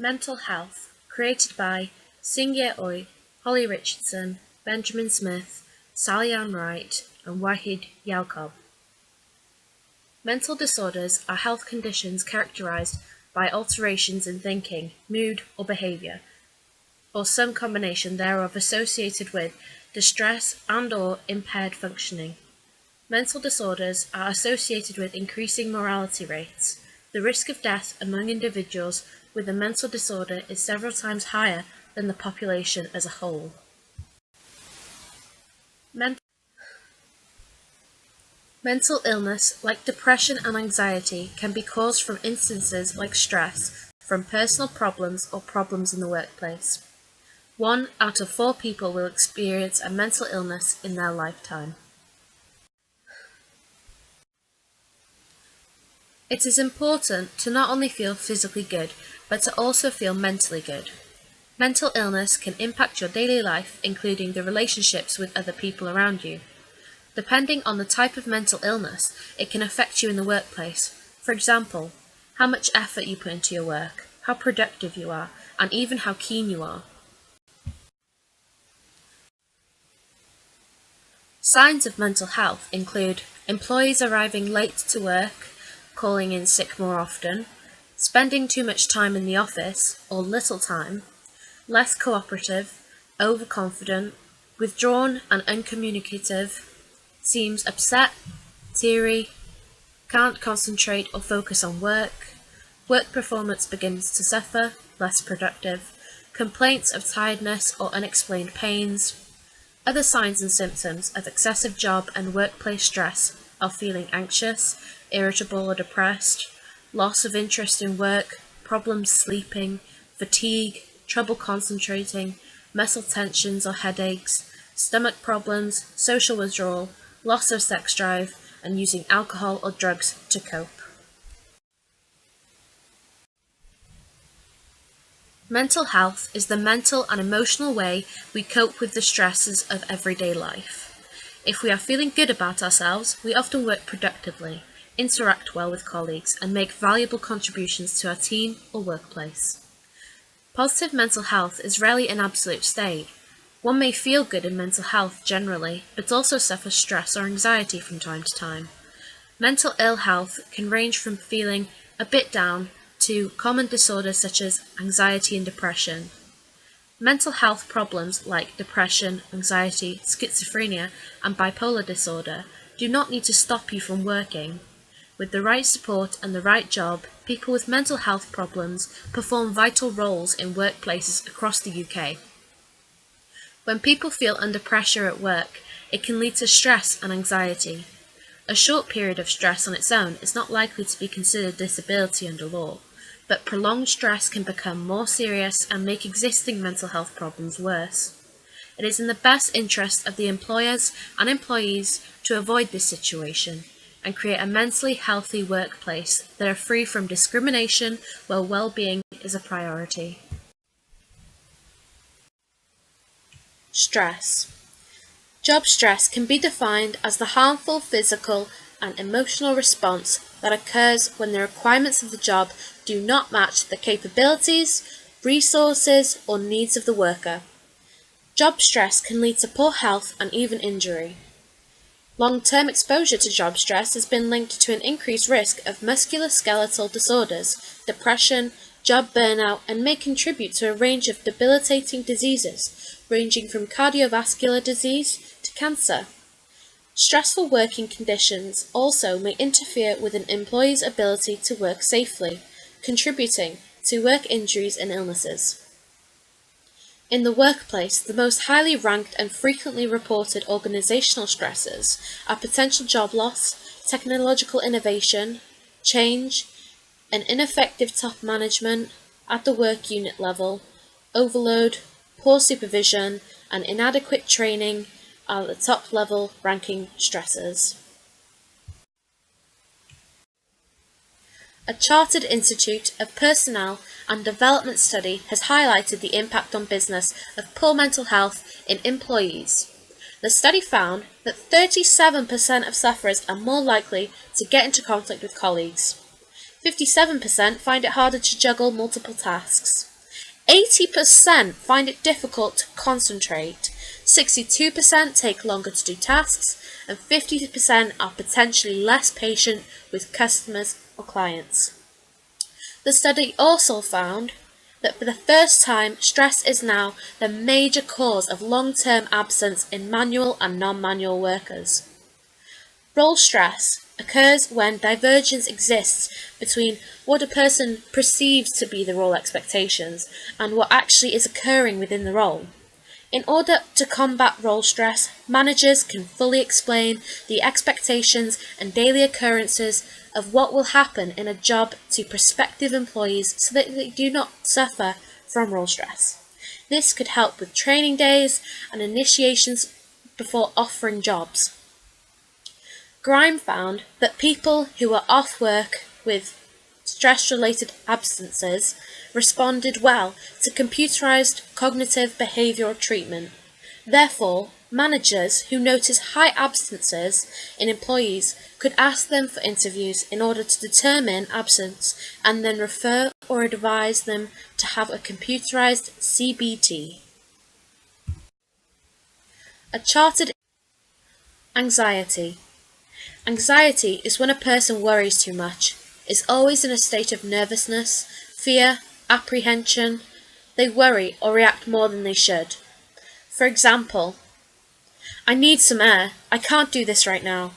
Mental Health, created by Singye Oy, Holly Richardson, Benjamin Smith, Sally Ann Wright, and Wahid Yacob. Mental disorders are health conditions characterized by alterations in thinking, mood, or behavior, or some combination thereof associated with distress and/or impaired functioning. Mental disorders are associated with increasing mortality rates. The risk of death among individuals with a mental disorder is several times higher than the population as a whole. Mental illness, like depression and anxiety, can be caused from instances like stress, from personal problems or problems in the workplace. 1 out of 4 people will experience a mental illness in their lifetime. It is important to not only feel physically good, but to also feel mentally good. Mental illness can impact your daily life, including the relationships with other people around you. Depending on the type of mental illness, it can affect you in the workplace. For example, how much effort you put into your work, how productive you are, and even how keen you are. Signs of mental health include employees arriving late to work, calling in sick more often, spending too much time in the office or little time, less cooperative, overconfident, withdrawn and uncommunicative, seems upset, teary, can't concentrate or focus on work performance begins to suffer, less productive, complaints of tiredness or unexplained pains. Other signs and symptoms of excessive job and workplace stress are feeling anxious, irritable or depressed, loss of interest in work, problems sleeping, fatigue, trouble concentrating, muscle tensions or headaches, stomach problems, social withdrawal, loss of sex drive, and using alcohol or drugs to cope. Mental health is the mental and emotional way we cope with the stresses of everyday life. If we are feeling good about ourselves, we often work productively, interact well with colleagues, and make valuable contributions to our team or workplace. Positive mental health is rarely an absolute state. One may feel good in mental health generally, but also suffer stress or anxiety from time to time. Mental ill health can range from feeling a bit down to common disorders such as anxiety and depression. Mental health problems like depression, anxiety, schizophrenia, and bipolar disorder do not need to stop you from working. With the right support and the right job, people with mental health problems perform vital roles in workplaces across the UK. When people feel under pressure at work, it can lead to stress and anxiety. A short period of stress on its own is not likely to be considered disability under law, but prolonged stress can become more serious and make existing mental health problems worse. It is in the best interest of the employers and employees to avoid this situation and create a mentally healthy workplace that are free from discrimination where well-being is a priority. Stress. Job stress can be defined as the harmful physical and emotional response that occurs when the requirements of the job do not match the capabilities, resources, or needs of the worker. Job stress can lead to poor health and even injury. Long-term exposure to job stress has been linked to an increased risk of musculoskeletal disorders, depression, job burnout, and may contribute to a range of debilitating diseases, ranging from cardiovascular disease to cancer. Stressful working conditions also may interfere with an employee's ability to work safely, contributing to work injuries and illnesses. In the workplace, the most highly ranked and frequently reported organizational stresses are potential job loss, technological innovation, change, an ineffective top management at the work unit level, overload, poor supervision, and inadequate training are the top level ranking stressors. A Chartered Institute of Personnel and Development study has highlighted the impact on business of poor mental health in employees. The study found that 37% of sufferers are more likely to get into conflict with colleagues. 57% find it harder to juggle multiple tasks. 80% find it difficult to concentrate, 62% take longer to do tasks, and 50% are potentially less patient with customers or clients. The study also found that for the first time, stress is now the major cause of long-term absence in manual and non-manual workers. Role stress occurs when divergence exists between what a person perceives to be the role expectations and what actually is occurring within the role. In order to combat role stress, managers can fully explain the expectations and daily occurrences of what will happen in a job to prospective employees so that they do not suffer from role stress. This could help with training days and initiations before offering jobs. Grime found that people who were off work with stress-related absences responded well to computerized cognitive behavioral treatment. Therefore, managers who notice high absences in employees could ask them for interviews in order to determine absence and then refer or advise them to have a computerized CBT. A chartered anxiety. Anxiety is when a person worries too much, is always in a state of nervousness, fear, apprehension. They worry or react more than they should. For example, I need some air. I can't do this right now.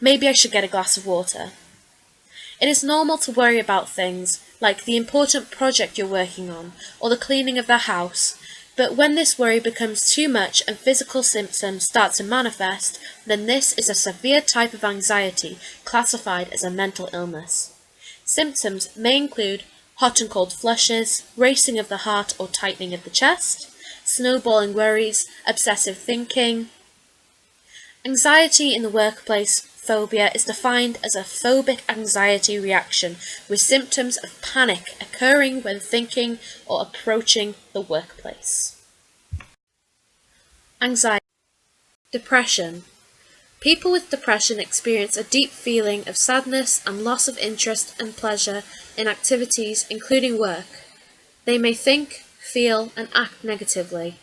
Maybe I should get a glass of water. It is normal to worry about things like the important project you're working on or the cleaning of the house. But when this worry becomes too much and physical symptoms start to manifest, then this is a severe type of anxiety classified as a mental illness. Symptoms may include hot and cold flushes, racing of the heart or tightening of the chest, snowballing worries, obsessive thinking. Anxiety in the workplace phobia is defined as a phobic anxiety reaction with symptoms of panic occurring when thinking or approaching the workplace. Anxiety. Depression. People with depression experience a deep feeling of sadness and loss of interest and pleasure in activities including work. They may think, feel, and act negatively.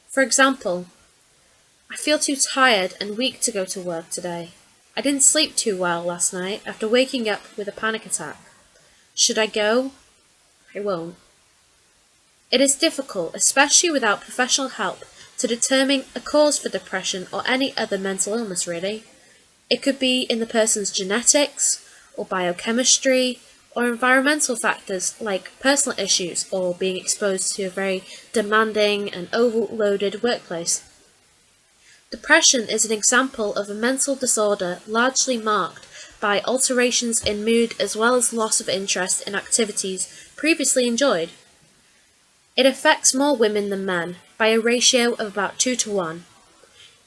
For example, I feel too tired and weak to go to work today. I didn't sleep too well last night after waking up with a panic attack. Should I go? I won't. It is difficult, especially without professional help, to determine a cause for depression or any other mental illness really. It could be in the person's genetics, or biochemistry, or environmental factors like personal issues or being exposed to a very demanding and overloaded workplace. Depression is an example of a mental disorder largely marked by alterations in mood as well as loss of interest in activities previously enjoyed. It affects more women than men by a ratio of about 2 to 1.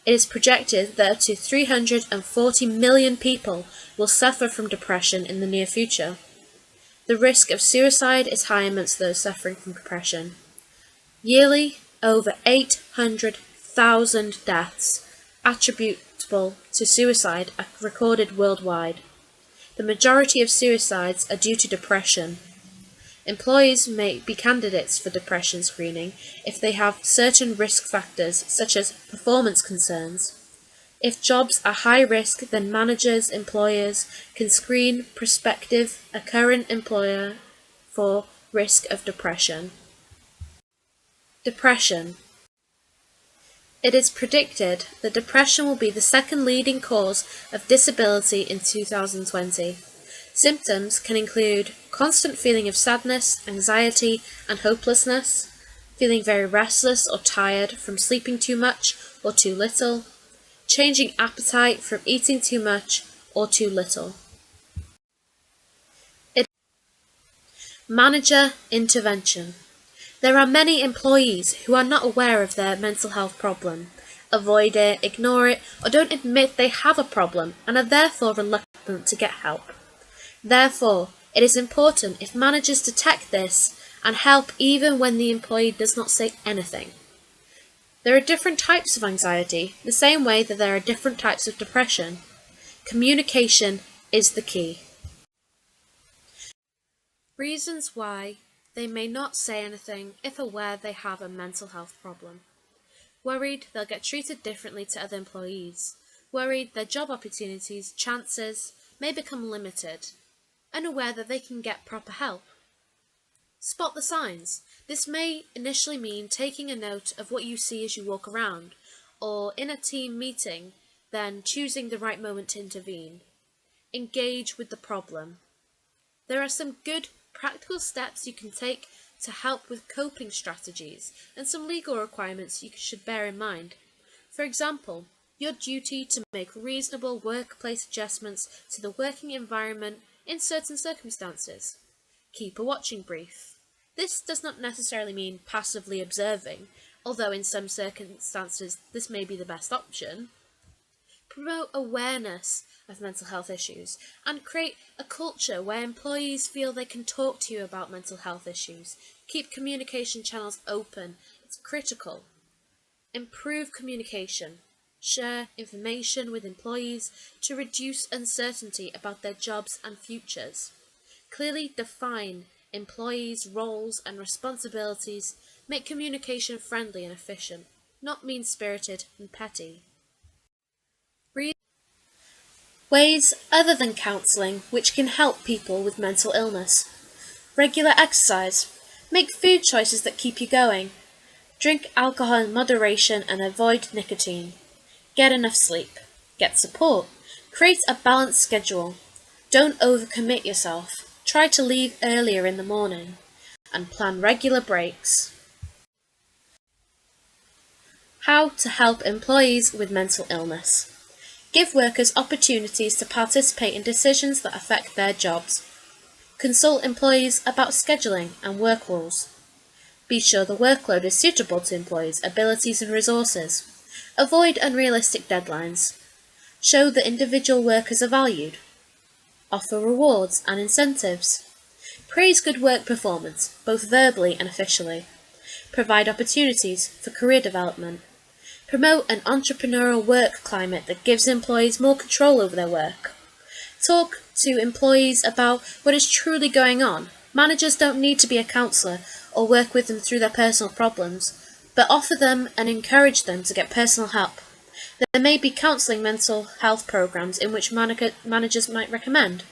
It is projected that up to 340 million people will suffer from depression in the near future. The risk of suicide is high amongst those suffering from depression. Yearly, over 800,000 deaths attributable to suicide are recorded worldwide. The majority of suicides are due to depression. Employees may be candidates for depression screening if they have certain risk factors such as performance concerns. If jobs are high risk, then managers, employers can screen prospective a current employer for risk of depression. Depression. It is predicted that depression will be the second leading cause of disability in 2020. Symptoms can include constant feeling of sadness, anxiety, and hopelessness, feeling very restless or tired from sleeping too much or too little, changing appetite from eating too much or too little. Manager intervention. There are many employees who are not aware of their mental health problem, avoid it, ignore it, or don't admit they have a problem and are therefore reluctant to get help. Therefore, it is important if managers detect this and help even when the employee does not say anything. There are different types of anxiety, the same way that there are different types of depression. Communication is the key. Reasons why They may not say anything if aware they have a mental health problem. Worried they'll get treated differently to other employees. Worried their job opportunities, chances may become limited. Unaware that they can get proper help. Spot the signs. This may initially mean taking a note of what you see as you walk around, or in a team meeting, then choosing the right moment to intervene. Engage with the problem. There are some good practical steps you can take to help with coping strategies and some legal requirements you should bear in mind. For example, your duty to make reasonable workplace adjustments to the working environment in certain circumstances. Keep a watching brief. This does not necessarily mean passively observing, although in some circumstances this may be the best option. Promote awareness of mental health issues and create a culture where employees feel they can talk to you about mental health issues. Keep communication channels open. It's critical. Improve communication. Share information with employees to reduce uncertainty about their jobs and futures. Clearly define employees' roles and responsibilities. Make communication friendly and efficient, not mean-spirited and petty. Ways other than counselling which can help people with mental illness. Regular exercise. Make food choices that keep you going. Drink alcohol in moderation and avoid nicotine. Get enough sleep. Get support. Create a balanced schedule. Don't overcommit yourself. Try to leave earlier in the morning. And plan regular breaks. How to help employees with mental illness. Give workers opportunities to participate in decisions that affect their jobs. Consult employees about scheduling and work rules. Be sure the workload is suitable to employees' abilities and resources. Avoid unrealistic deadlines. Show that individual workers are valued. Offer rewards and incentives. Praise good work performance, both verbally and officially. Provide opportunities for career development. Promote an entrepreneurial work climate that gives employees more control over their work. Talk to employees about what is truly going on. Managers don't need to be a counsellor or work with them through their personal problems, but offer them and encourage them to get personal help. There may be counselling mental health programs in which managers might recommend.